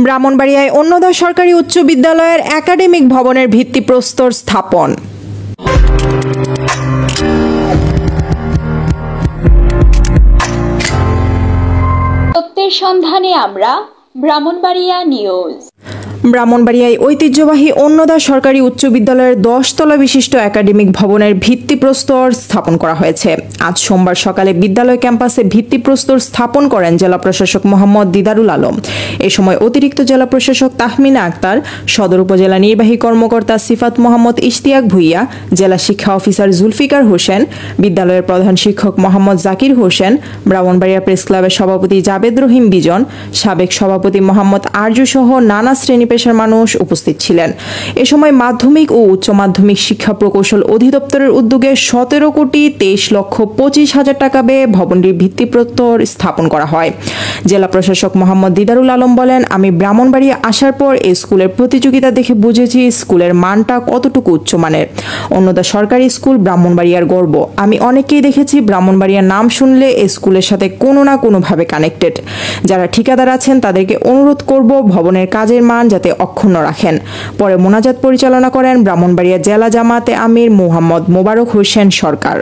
ব্রাহ্মণবাড়িয়ায় অন্নদা সরকারি উচ্চ বিদ্যালয়ের একাডেমিক ভবনের ভিত্তিপ্রস্তর স্থাপন। সত্যের সন্ধানে আমরা ব্রাহ্মণবাড়িয়া নিউজ। ব্রাহ্মণবাড়িয়ায় ঐতিহ্যবাহী অন্নদা সরকারি উচ্চ বিদ্যালয়ের 10 তলা বিশিষ্ট একাডেমিক ভবনের ভিত্তিপ্রস্তর স্থাপন করা হয়েছে। আজ সোমবার সকালে বিদ্যালয় ক্যাম্পাসে ভিত্তিপ্রস্তর স্থাপন করেন জেলা প্রশাসক মোহাম্মদ দিদারুল আলম। এ সময় অতিরিক্ত জেলা প্রশাসক তাহমিনা আক্তার, সদর উপজেলা নির্বাহী কর্মকর্তা সিফাত মোহাম্মদ ইশতিয়াক ভুইয়া, জেলা শিক্ষা অফিসার জুলফিকার হোসেন, বিদ্যালয়ের প্রধান শিক্ষক মোহাম্মদ জাকির হোসেন, ব্রাহ্মণবাড়িয়া প্রেস ক্লাবের সভাপতি জাবেদ রহিম বিজন, সাবেক সভাপতি মোহাম্মদ আরজু সহ নানা শ্রেণী পেশার মানুষ উপস্থিত ছিলেন। এ সময় মাধ্যমিক ও উচ্চ মাধ্যমিক শিক্ষা প্রকৌশল অধিদপ্তরের উদ্যোগে 17,23,25,000 টাকা ব্যয়ে ভবনটির ভিত্তিপ্রস্তর স্থাপন করা হয়। জেলা প্রশাসক মোহাম্মদ দিদারুল আলম বলেন, আমি ব্রাহ্মণবাড়িয়া আসার পর এই স্কুলের প্রতিযোগিতা দেখে বুঝেছি স্কুলের মানটা কতটুকু উচ্চমানের। অন্নদা সরকারি স্কুল ব্রাহ্মণবাড়িয়ার গর্ব। আমি অনেককেই দেখেছি ব্রাহ্মণবাড়িয়ার নাম শুনলে এই স্কুলের সাথে কোনো না কোনোভাবে কানেক্টেড। যারা ঠিকাদার আছেন তাদেরকে অনুরোধ করব ভবনের কাজের মান যাতে অক্ষুণ্ণ রাখেন। পরে মোনাজাত পরিচালনা করেন ব্রাহ্মণবাড়িয়া জেলা জামাতে আমির মোহাম্মদ মোবারক হোসেন সরকার।